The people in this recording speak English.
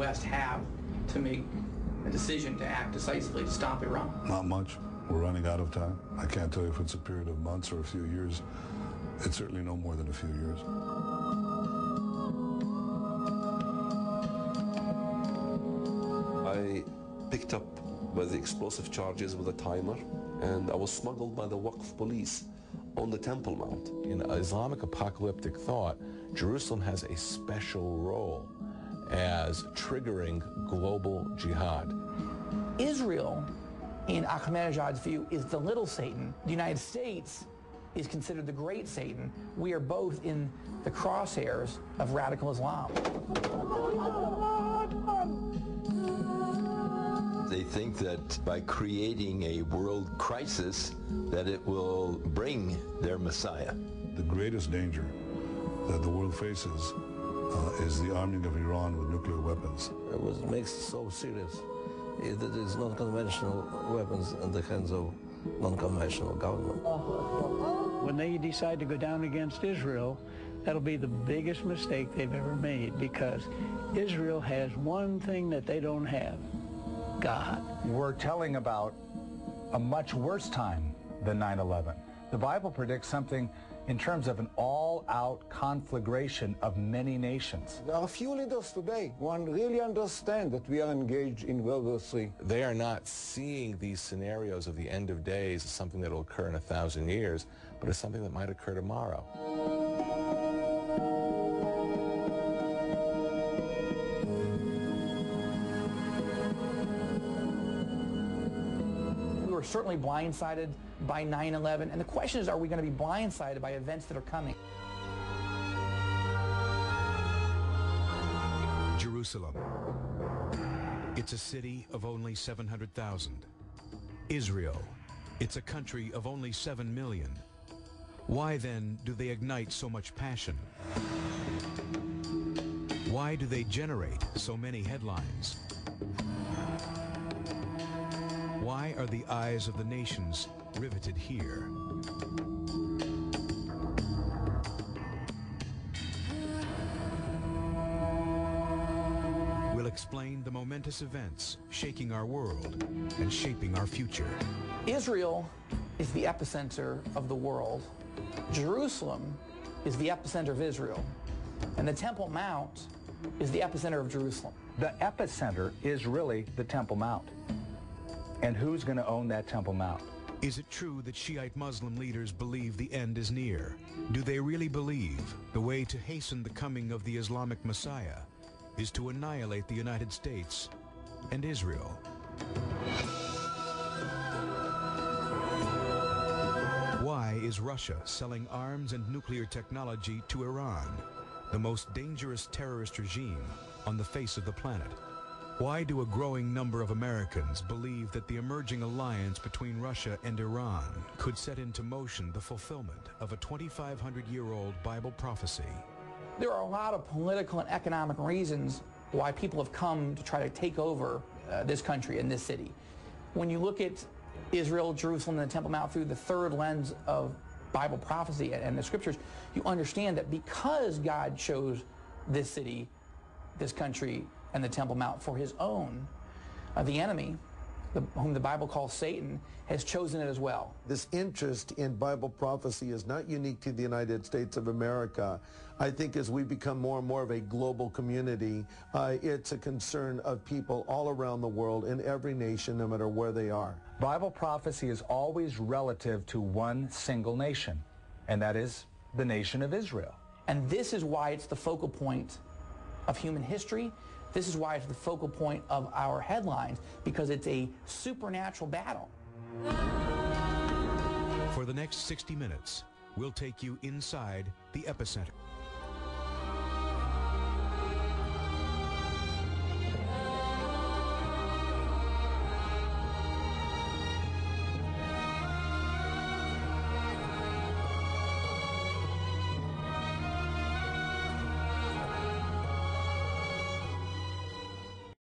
West have to make a decision to act decisively to stop Iran? Not much. We're running out of time. I can't tell you if it's a period of months or a few years. It's certainly no more than a few years. I picked up by the explosive charges with a timer, and I was smuggled by the Waqf police on the Temple Mount. In Islamic apocalyptic thought, Jerusalem has a special role as triggering global jihad. Israel, in Ahmadinejad's view, is the little Satan. The United States is considered the great Satan. We are both in the crosshairs of radical Islam. They think that by creating a world crisis, that it will bring their Messiah. The greatest danger that the world faces is the arming of Iran with nuclear weapons. What makes it so serious is that there's non-conventional weapons in the hands of non-conventional government. When they decide to go down against Israel, that'll be the biggest mistake they've ever made, because Israel has one thing that they don't have: God. We're telling about a much worse time than 9/11. The Bible predicts something in terms of an all-out conflagration of many nations. There are few leaders today who really understand that we are engaged in World War III. They are not seeing these scenarios of the end of days as something that will occur in 1,000 years, but as something that might occur tomorrow. We were certainly blindsided by 9/11, and the question is, are we going to be blindsided by events that are coming? Jerusalem. It's a city of only 700,000. Israel. It's a country of only 7 million. Why then do they ignite so much passion? Why do they generate so many headlines? Why are the eyes of the nations riveted here? We'll explain the momentous events shaking our world and shaping our future. Israel is the epicenter of the world. Jerusalem is the epicenter of Israel. And the Temple Mount is the epicenter of Jerusalem. The epicenter is really the Temple Mount. And who's going to own that Temple Mount? Is it true that Shiite Muslim leaders believe the end is near? Do they really believe the way to hasten the coming of the Islamic Messiah is to annihilate the United States and Israel? Why is Russia selling arms and nuclear technology to Iran, the most dangerous terrorist regime on the face of the planet? Why do a growing number of Americans believe that the emerging alliance between Russia and Iran could set into motion the fulfillment of a 2,500-year-old Bible prophecy? There are a lot of political and economic reasons why people have come to try to take over this country and this city. When you look at Israel, Jerusalem, and the Temple Mount through the third lens of Bible prophecy and the scriptures, you understand that because God chose this city, this country, and the Temple Mount for his own, the enemy, whom the Bible calls Satan, has chosen it as well. This interest in Bible prophecy is not unique to the United States of America. I think as we become more and more of a global community, it's a concern of people all around the world in every nation, no matter where they are. Bible prophecy is always relative to one single nation, and that is the nation of Israel. And this is why it's the focal point of human history. This is why it's the focal point of our headlines, because it's a supernatural battle. For the next 60 minutes, we'll take you inside the epicenter.